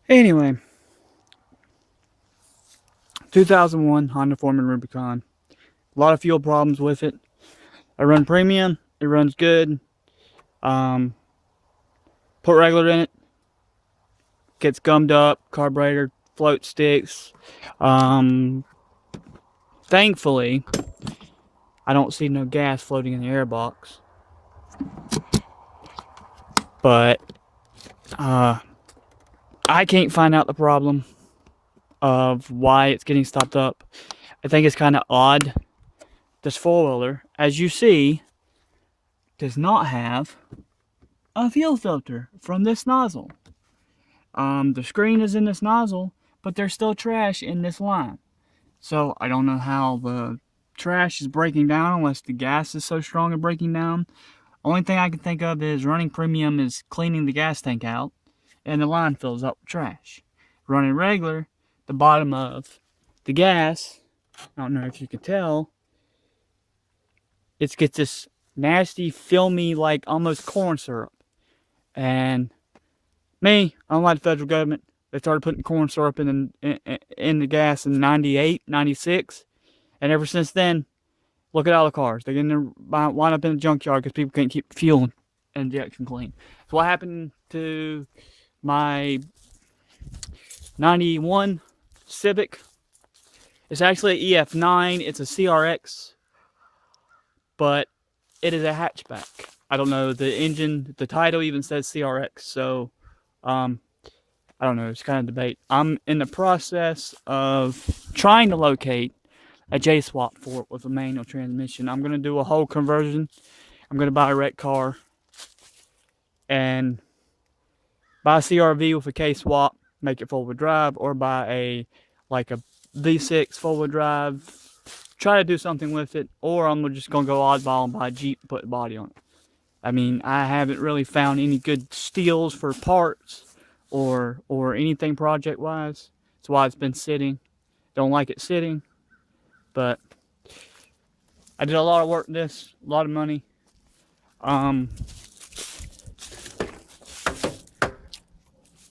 Anyway, 2001 Honda Rubicon. A lot of fuel problems with it. I run premium. It runs good. Um, put regular in it. Gets gummed up. Carburetor float sticks. Um, thankfully, I don't see no gas floating in the airbox. But I can't find out the problem of why it's getting stopped up. I think it's kind of odd. This four-wheeler, as you see, does not have a fuel filter from this nozzle. The screen is in this nozzle, but there's still trash in this line. So I don't know how the trash is breaking down unless the gas is so strong and breaking down. Only thing I can think of is running premium is cleaning the gas tank out and the line fills up with trash. Running regular, the bottom of the gas, I don't know if you can tell, it gets this nasty, filmy, like almost corn syrup. And me, unlike the federal government, they started putting corn syrup in the gas in 98, 96. And ever since then, look at all the cars. They're getting wind up in the junkyard because people can't keep fuel injection clean. So what happened to my 91 Civic? It's actually an EF9. It's a CRX, but it is a hatchback. I don't know. The engine, the title even says CRX. So, I don't know. It's kind of debate. I'm in the process of trying to locate a J-swap for it with a manual transmission. I'm going to do a whole conversion. I'm going to buy a wrecked car and buy a CRV with a K-swap, make it four-wheel drive, or buy a V6 four-wheel drive, try to do something with it, or I'm just going to go oddball and buy a Jeep and put a body on it. I mean, I haven't really found any good steals for parts or anything project-wise. That's why it's been sitting. Don't like it sitting, but I did a lot of work in this, a lot of money.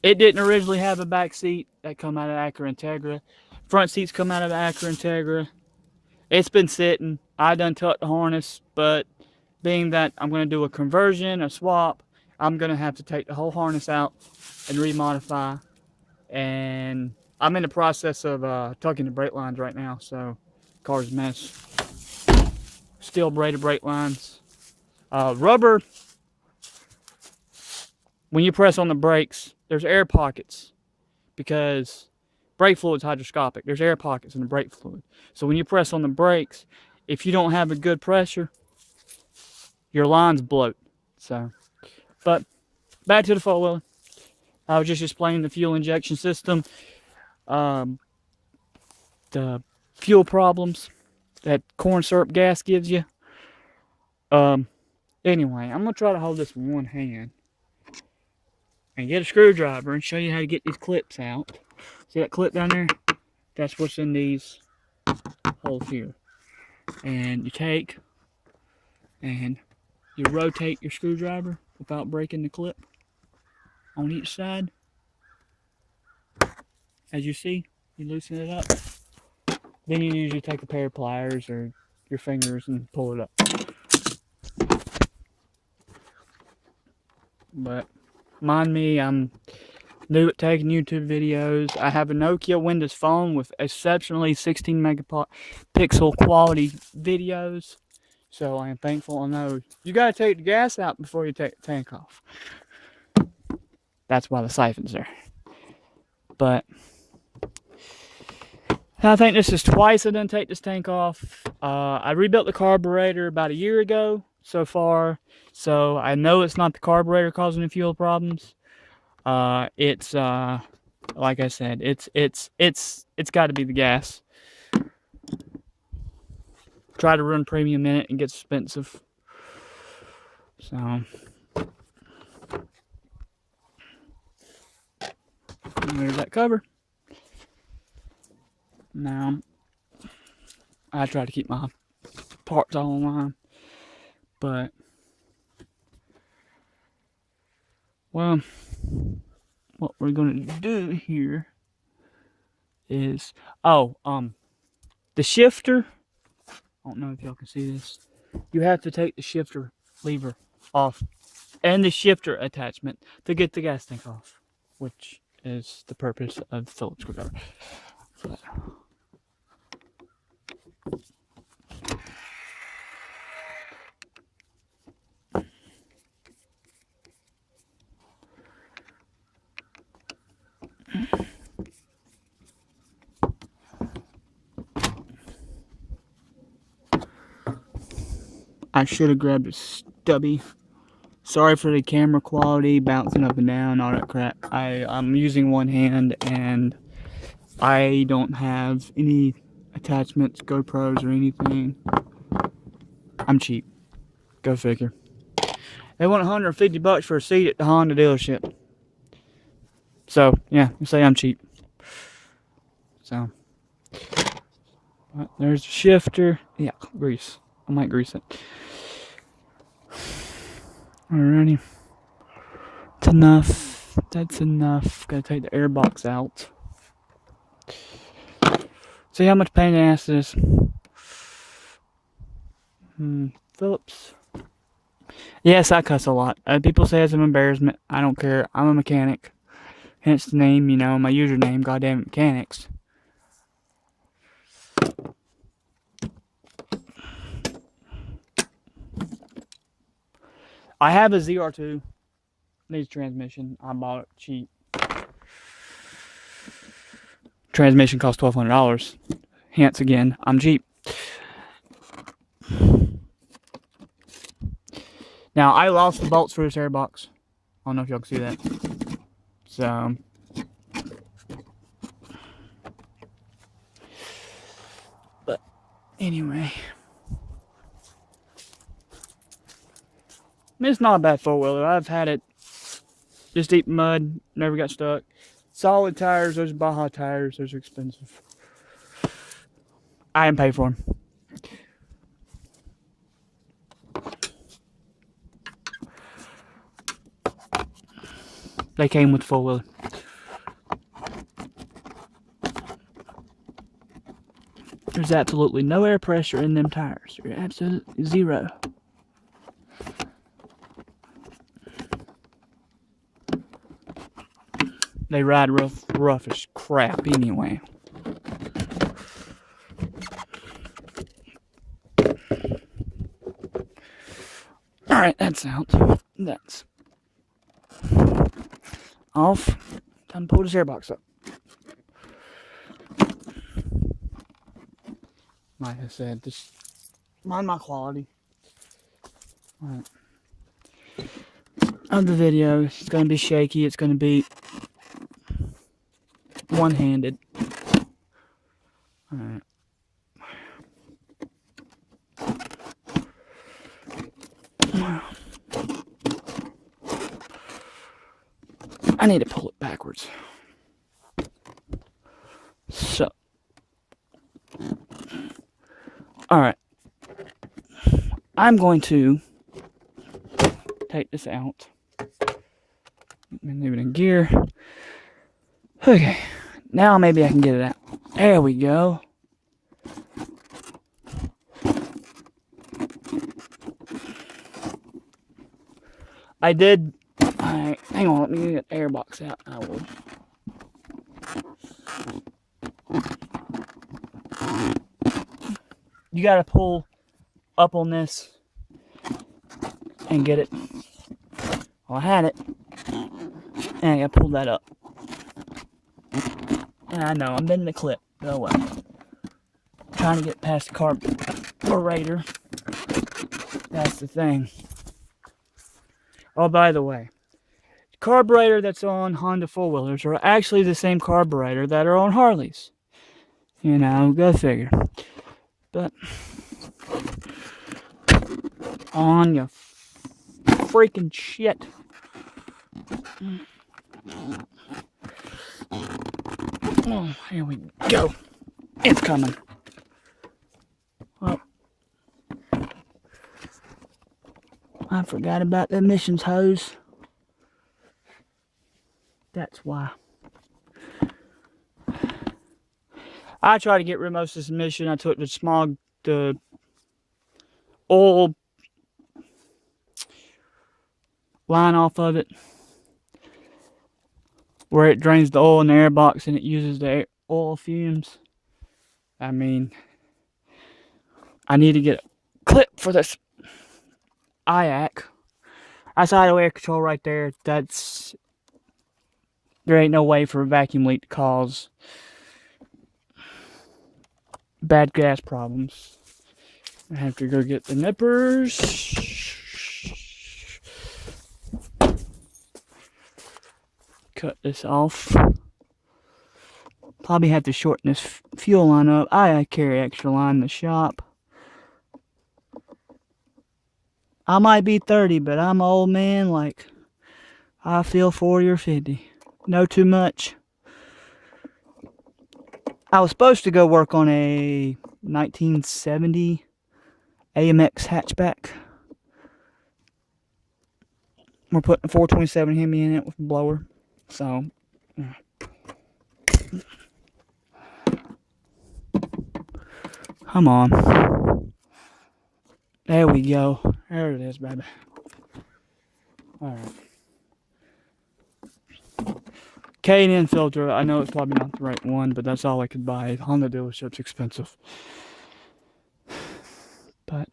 It didn't originally have a back seat that come out of Acura Integra. Front seats come out of Acura Integra. It's been sitting. I done tucked the harness, but being that I'm going to do a conversion, a swap, I'm going to have to take the whole harness out and remodify. And I'm in the process of tucking the brake lines right now, so car's a mess. Steel braided brake lines. Rubber, when you press on the brakes, there's air pockets because brake fluid's hydroscopic. There's air pockets in the brake fluid. So when you press on the brakes, if you don't have a good pressure, your lines bloat. So, but back to the four-wheeler. I was just explaining the fuel injection system, the fuel problems that corn syrup gas gives you. Anyway, I'm gonna try to hold this with one hand and get a screwdriver and show you how to get these clips out. See that clip down there? That's what's in these holes here. And you take and you rotate your screwdriver without breaking the clip on each side. As you see, you loosen it up. Then you usually take a pair of pliers or your fingers and pull it up. But mind me, I'm new at taking YouTube videos. I have a Nokia Windows phone with exceptionally 16 megapixel quality videos. So I am thankful. I know you gotta take the gas out before you take the tank off. That's why the siphon's there. But I think this is twice I done take this tank off. I rebuilt the carburetor about a year ago so far. So I know it's not the carburetor causing the fuel problems. It's like I said, it's got to be the gas. Try to run premium in it and gets expensive. So there's that cover. Now I try to keep my parts all online, but well, what we're going to do here is, the shifter, I don't know if y'all can see this, you have to take the shifter lever off and the shifter attachment to get the gas tank off, which is the purpose of the Phillips screwdriver. But I should have grabbed a stubby. Sorry for the camera quality, bouncing up and down, all that crap. I'm using one hand and I don't have any attachments, GoPros or anything. I'm cheap. Go figure. They want $150 for a seat at the Honda dealership. So, yeah, you say I'm cheap. So, there's the shifter. Yeah, grease. I might grease it. Alrighty. That's enough. That's enough. Gotta take the air box out. See how much pain in the ass it is. Phillips. Yes, I cuss a lot. People say it's an embarrassment. I don't care. I'm a mechanic. Hence the name, you know, my username, Goddamn Mechanics. I have a ZR2. Needs transmission. I bought it cheap. Transmission costs $1,200. Hence, again, I'm cheap. Now, I lost the bolts for this airbox. I don't know if y'all can see that. So, but anyway, it's not a bad four-wheeler. I've had it just deep mud, never got stuck. Solid tires, those are Baja tires, those are expensive. I didn't pay for them. They came with the four-wheeler. There's absolutely no air pressure in them tires. There's absolutely zero. They ride rough as crap anyway. Alright, that's out. That's off. Time to pull this airbox up. Like I said, just mind my quality. Right. Of the video, it's going to be shaky. It's going to be one-handed. Alright. I need to pull it backwards. So. Alright. I'm going to take this out. And leave it in gear. Okay. Now maybe I can get it out. There we go. I did. Alright, hang on, let me get the airbox out. I will. You gotta pull up on this and get it. Well, I had it. And I gotta pull that up. And I know, I'm bending the clip. Oh well. Trying to get past the carburetor. That's the thing. Oh, by the way, the carburetor that's on Honda four-wheelers are actually the same carburetor that are on Harleys. You know, go figure. But on your freaking shit. Oh, here we go. It's coming. Well, I forgot about the emissions hose. That's That's why. I tried to get rid of most of this emission. I took the oil line off of it, where it drains the oil in the air box and it uses the oil fumes. I mean, I need to get a clip for this IAC. That's idle air control right there. There ain't no way for a vacuum leak to cause bad gas problems. I have to go get the nippers. Cut this off. Probably have to shorten this fuel line up. I carry extra line in the shop. I might be 30, but I'm an old man. Like, I feel 40 or 50. No too much. I was supposed to go work on a 1970 AMX hatchback. We're putting a 427 Hemi in it with a blower. So, come on. There we go. There it is, baby. Alright. K&N filter. I know it's probably not the right one, but that's all I could buy. Honda dealership's expensive. But,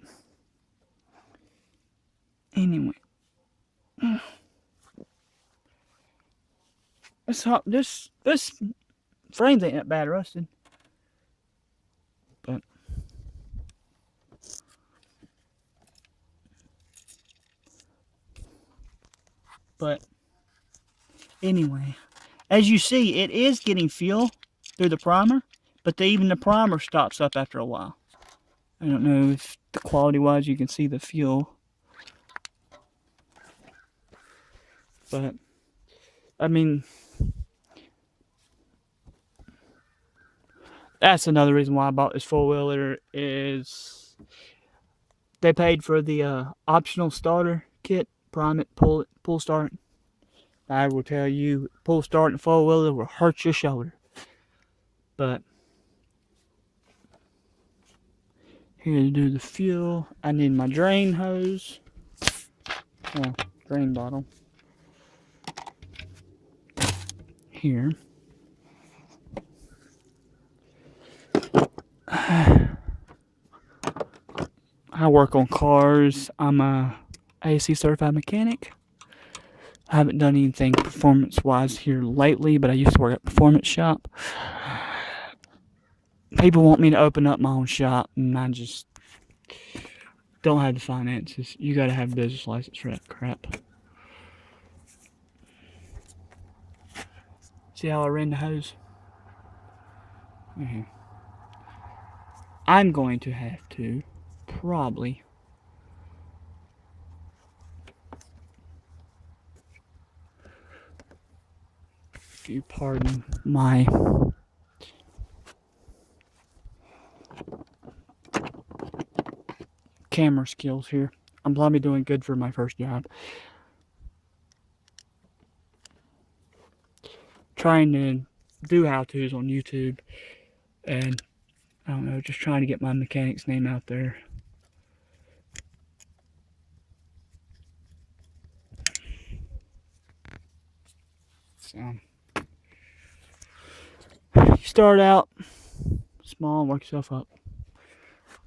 anyway. This frames ain't that bad rusted. But anyway, as you see, it is getting fuel through the primer, but even the primer stops up after a while. I don't know if the quality-wise you can see the fuel. But, I mean, that's another reason why I bought this four-wheeler is they paid for the optional starter kit, prime it, pull start. I will tell you, pull start and four-wheeler will hurt your shoulder. But, here to do the fuel, I need my drain hose. Well, drain bottle. Here. I work on cars. I'm a AC certified mechanic. I haven't done anything performance-wise here lately, but I used to work at a performance shop. People want me to open up my own shop, and I just don't have the finances. You gotta have a business license for that crap. See how I ran the hose? I'm going to have to probably if you pardon my camera skills here. I'm probably doing good for my first job. Trying to do how-tos on YouTube, and I don't know, just trying to get my mechanic's name out there. So, you start out small and work yourself up.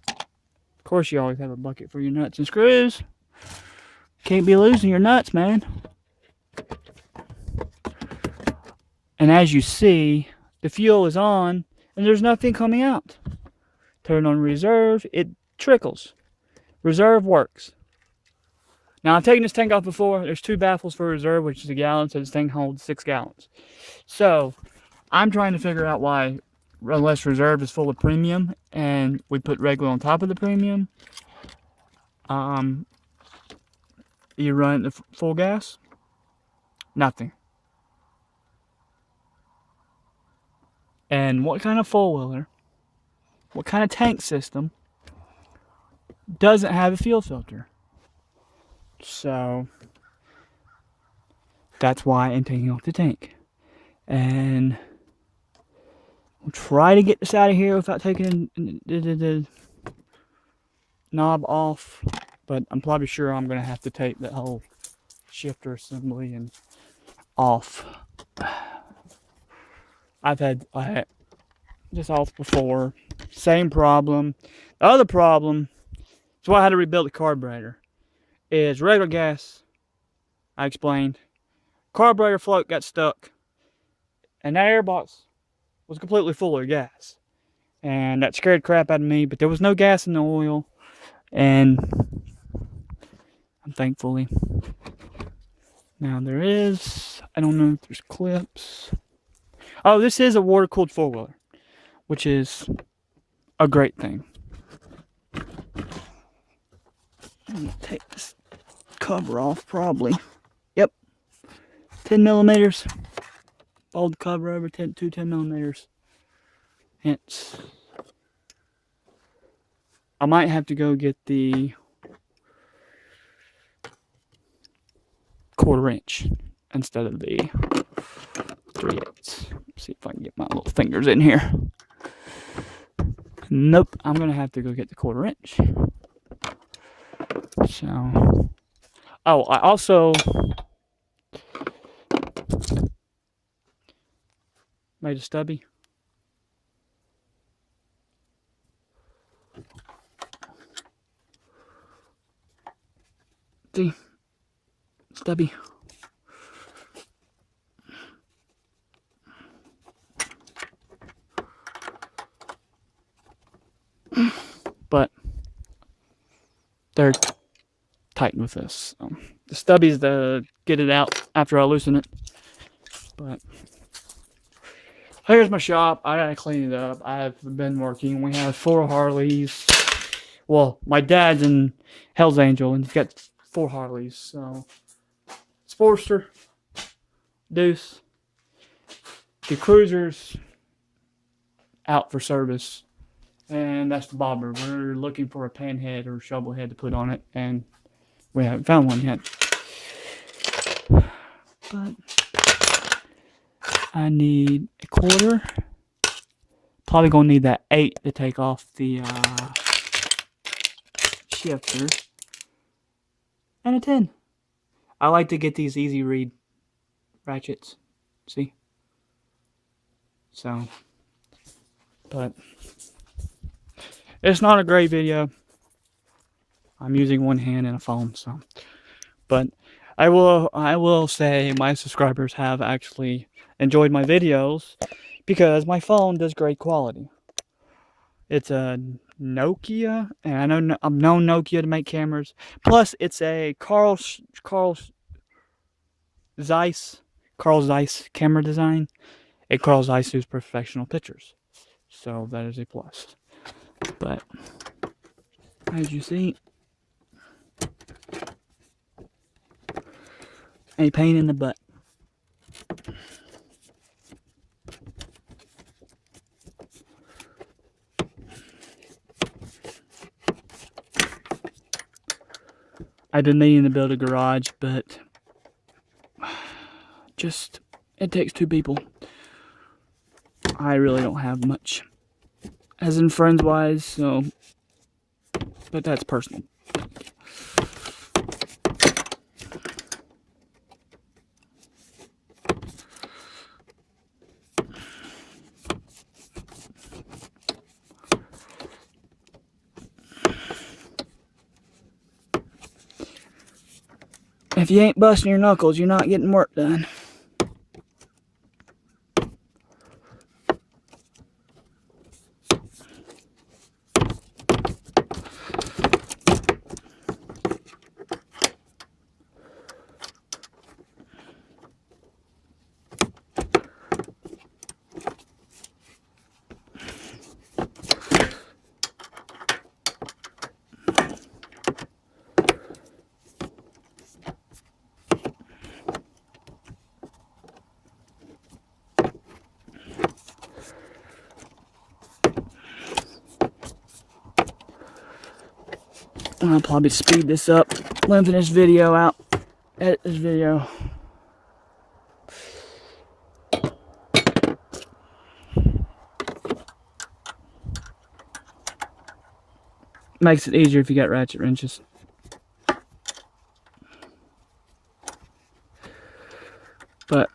Of course, you always have a bucket for your nuts and screws. Can't be losing your nuts, man. And as you see, the fuel is on, and there's nothing coming out. Turn on reserve, it trickles. Reserve works. Now, I've taken this tank off before. There's 2 baffles for reserve, which is a gallon, so this thing holds 6 gallons. So, I'm trying to figure out why, unless reserve is full of premium, and we put regular on top of the premium, you run the full gas, nothing. And what kind of four-wheeler, what kind of tank system doesn't have a fuel filter? So, that's why I'm taking off the tank. And we'll try to get this out of here without taking the knob off. But I'm probably sure I'm going to have to take the whole shifter assembly and off. I had this off before. Same problem. The other problem is why I had to rebuild the carburetor. Is regular gas. I explained. Carburetor float got stuck. And that airbox was completely full of gas. And that scared crap out of me. But there was no gas in the oil. And thankfully. Now there is. I don't know if there's clips. Oh, this is a water-cooled four-wheeler. Which is a great thing. I'm going to take this cover off probably. Yep. 10 millimeters. Fold the cover over 10 millimeters. Hence. I might have to go get the 1/4 inch instead of the 3/8. See if I can get my little fingers in here. Nope, I'm gonna have to go get the 1/4 inch. So, oh, I also made a stubby. See, stubby. But they're tightened with this. The stubby's to get it out after I loosen it. But here's my shop. I gotta clean it up. I've been working. We have 4 Harleys. Well, my dad's in Hell's Angel, and he's got 4 Harleys. So, Sportster, Deuce, the Cruiser's out for service. And that's the bobber. We're looking for a panhead or shovel head to put on it, and we haven't found one yet. But I need a 1/4. Probably gonna need that 8 to take off the shifter, and a 10. I like to get these easy read ratchets. See? So, but it's not a great video. I'm using one hand and a phone, so. But I will say my subscribers have actually enjoyed my videos because my phone does great quality. It's a Nokia, and I've known Nokia to make cameras. Plus, it's a Carl Zeiss camera design. And Carl Zeiss does professional pictures, so that is a plus. But as you see, a pain in the butt. I've been meaning to build a garage, but just it takes 2 people. I really don't have much, as in friends wise, so, but that's personal. If you ain't busting your knuckles, you're not getting work done. I'll probably speed this up, lengthen this video out, edit this video. Makes it easier if you got ratchet wrenches. But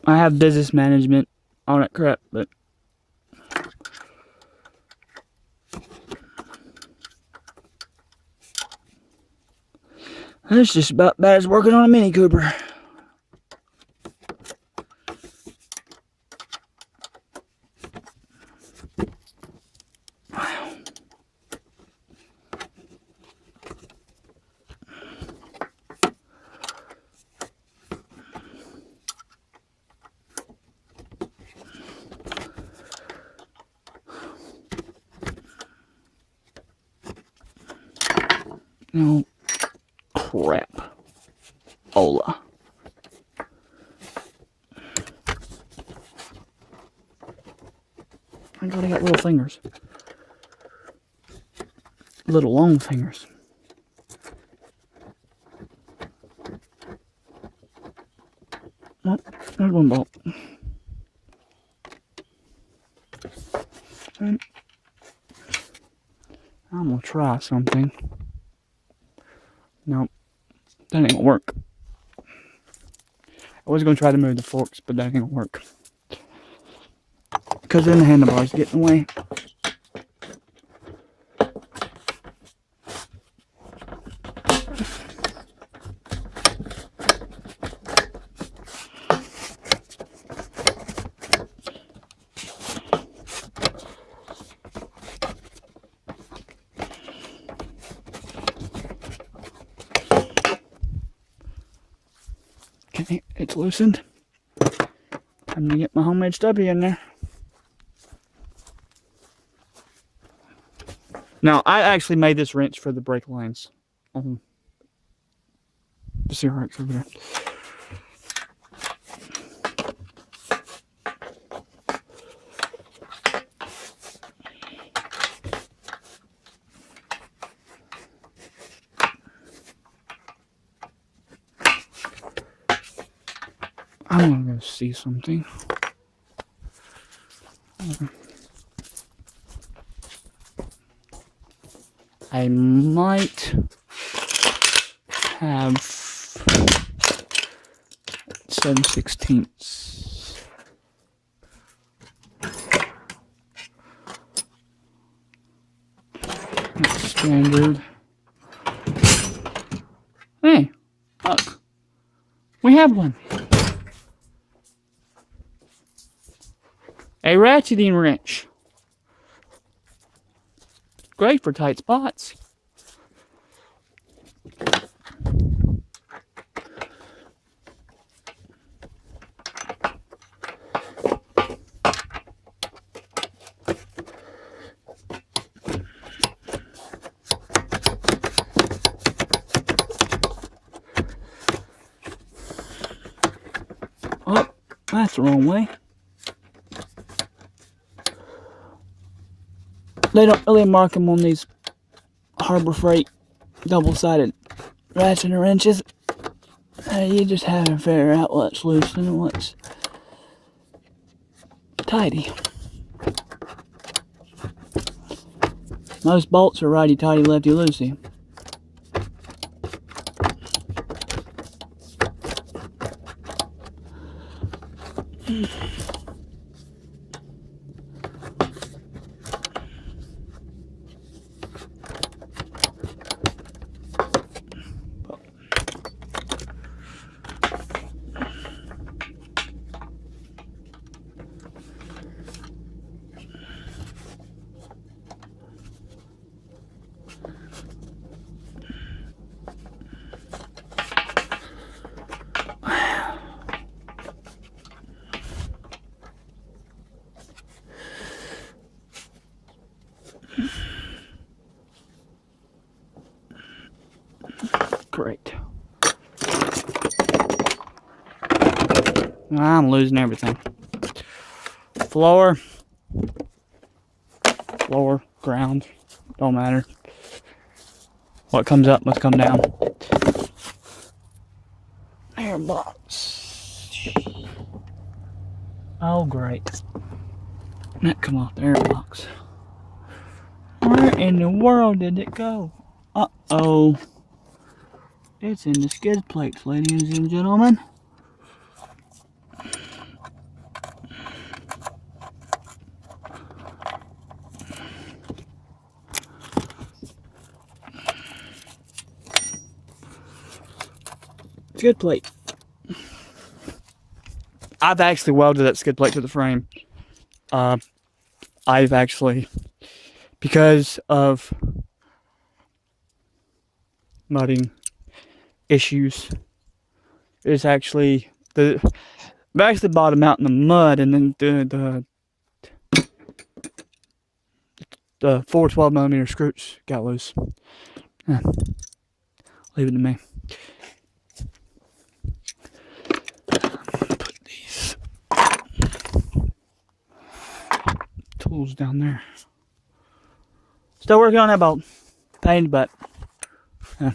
I have business management, all that crap, but it's just about bad as working on a Mini Cooper. Oh, crap. Ola. I gotta got little fingers. Little long fingers. Oh, there's one bolt. And I'm gonna try something. Nope, that ain't gonna work. I was gonna try to move the forks, but that ain't gonna work. Because then the handlebars get in the way. Okay, it's loosened. Time to get my homemade stubby in there. Now, I actually made this wrench for the brake lines on the CRX over there. I'm gonna go see something. I might have 7/16. That's standard. Hey, look. We have one. A ratcheting wrench. Great for tight spots. Oh, that's the wrong way. They don't really mark them on these Harbor Freight double-sided ratchet wrenches. You just have to figure out what's loose and what's tidy. Most bolts are righty-tighty, lefty-loosey. Great. I'm losing everything. Floor, ground, don't matter. What comes up must come down. Airbox. Oh, great. That come off the airbox. in the world did it go? Uh-oh. It's in the skid plates, ladies and gentlemen. Skid plate. I've actually welded that skid plate to the frame. I've actually, because of mudding issues, it's actually I've actually bottomed out in the mud, and then the 412mm screws got loose. Yeah. Leave it to me. Put these tools down there. Still working on that bolt. Pain, but yeah.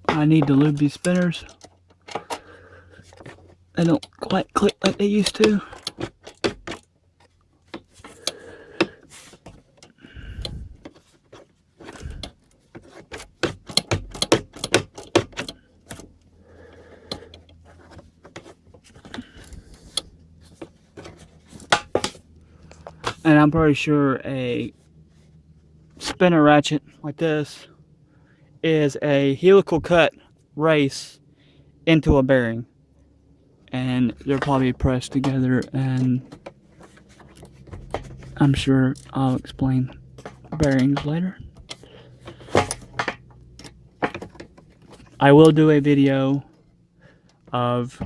I need to lube these spinners. They don't quite click like they used to. And I'm pretty sure a spinner ratchet like this is a helical cut race into a bearing, and they're probably pressed together, and I'm sure I'll explain bearings later. I will do a video of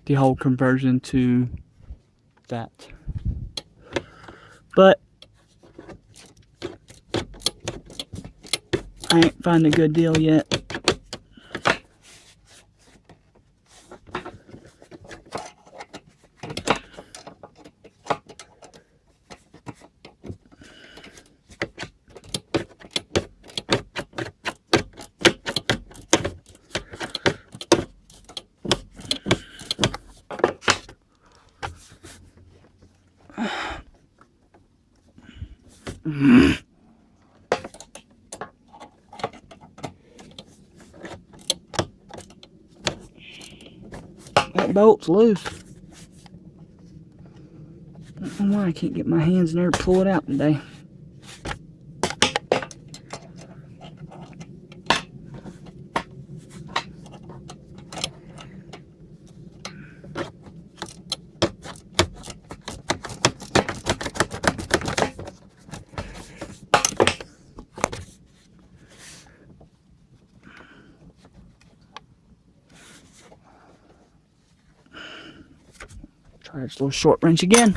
the whole conversion to that, but I ain't found a good deal yet. That bolt's loose. I don't know why I can't get my hands in there to pull it out today. Try this little short wrench again.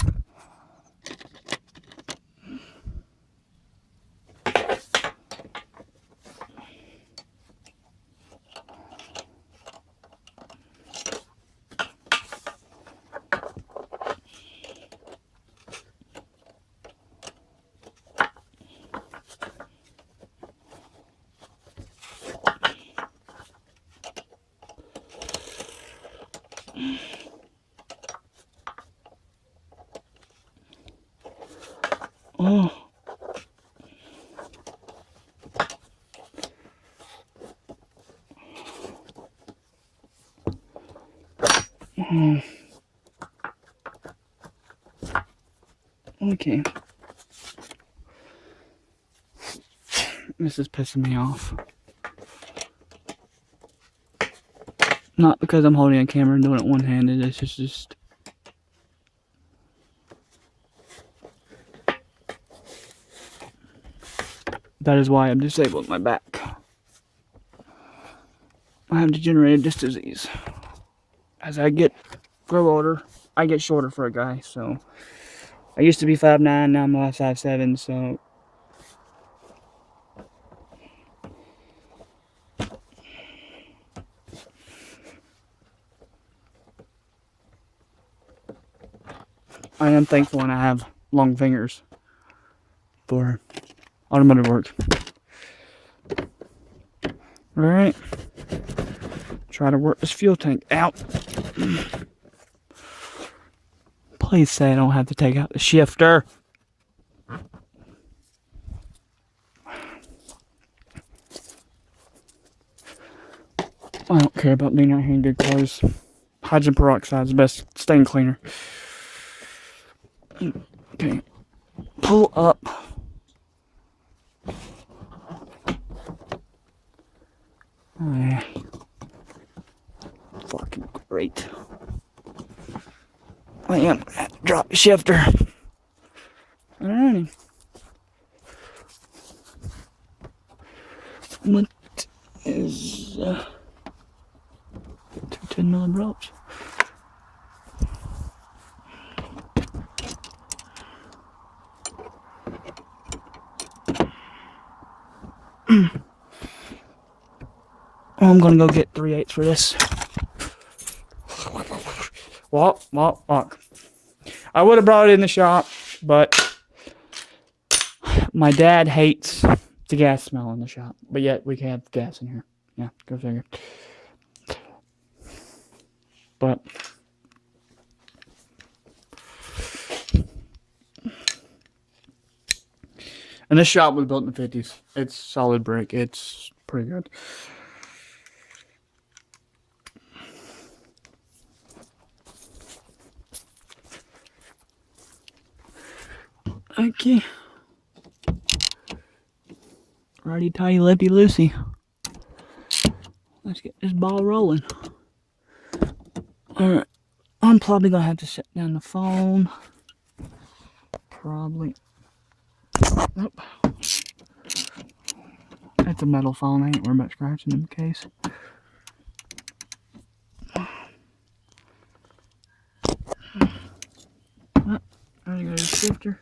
Oh. Okay. This is pissing me off. Not because I'm holding a camera and doing it one-handed, it's just that is why I'm disabled my back. I have degenerative disc disease. As I grow older, I get shorter for a guy, so I used to be 5'9", now I'm 5'7", so I am thankful when I have long fingers for automotive work. Alright. Try to work this fuel tank out. Please say I don't have to take out the shifter. I don't care about being out here in good clothes. Hydrogen peroxide is the best stain cleaner. Okay. Pull up. Oh, yeah. Fucking great. I am gonna have to drop the shifter. Alrighty. What is 210 mil drops? I'm gonna go get 3/8 for this. Walk. I would have brought it in the shop, but my dad hates the gas smell in the shop. But yet we can have gas in here. Yeah, go figure. But and this shop was built in the 50s. It's solid brick. It's pretty good. Okay. Righty tighty, lefty loosey. Let's get this ball rolling. Alright. I'm probably gonna have to set down the phone. Probably. Nope. It's a metal phone. I ain't worried about scratching in the case. There goes the shifter.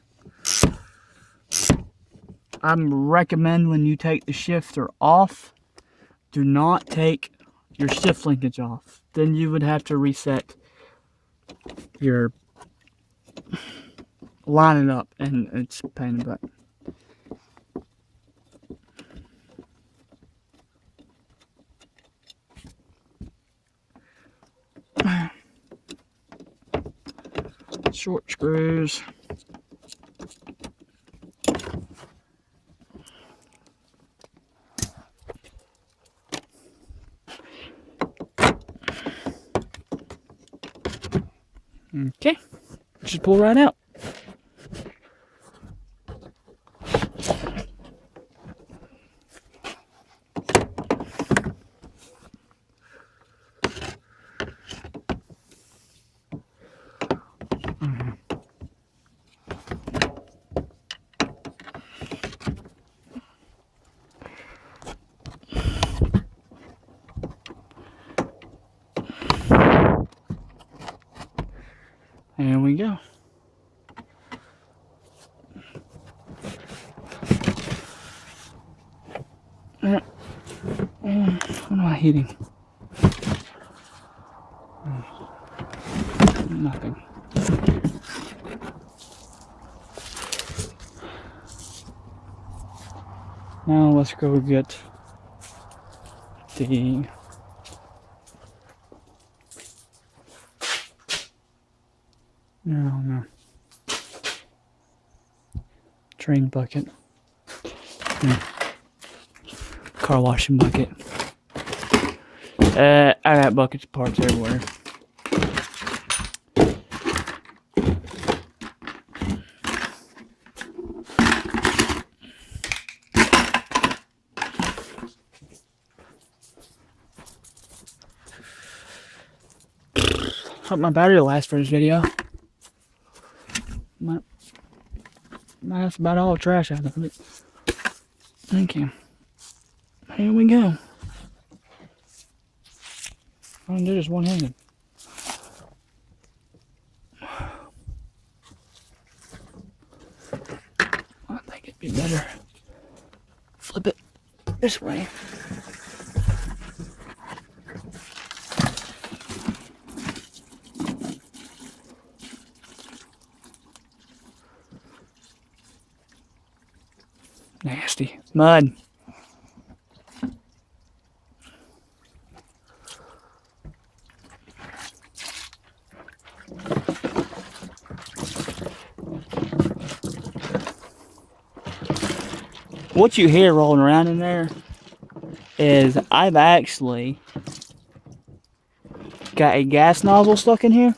I recommend when you take the shifter off, do not take your shift linkage off. Then you would have to reset your line it up, and it's a pain in the butt. Short screws. Okay, just pull right out. There we go. What am I hitting? Nothing. Now let's go get the no drain bucket. Car washing bucket. I got buckets, parts everywhere. Hope my battery will last for this video. That's about all the trash out of it. Thank you. Here we go. I'm gonna do this one-handed. I think it'd be better. Flip it this way. Nasty. Mud. What you hear rolling around in there is I've actually got a gas nozzle stuck in here.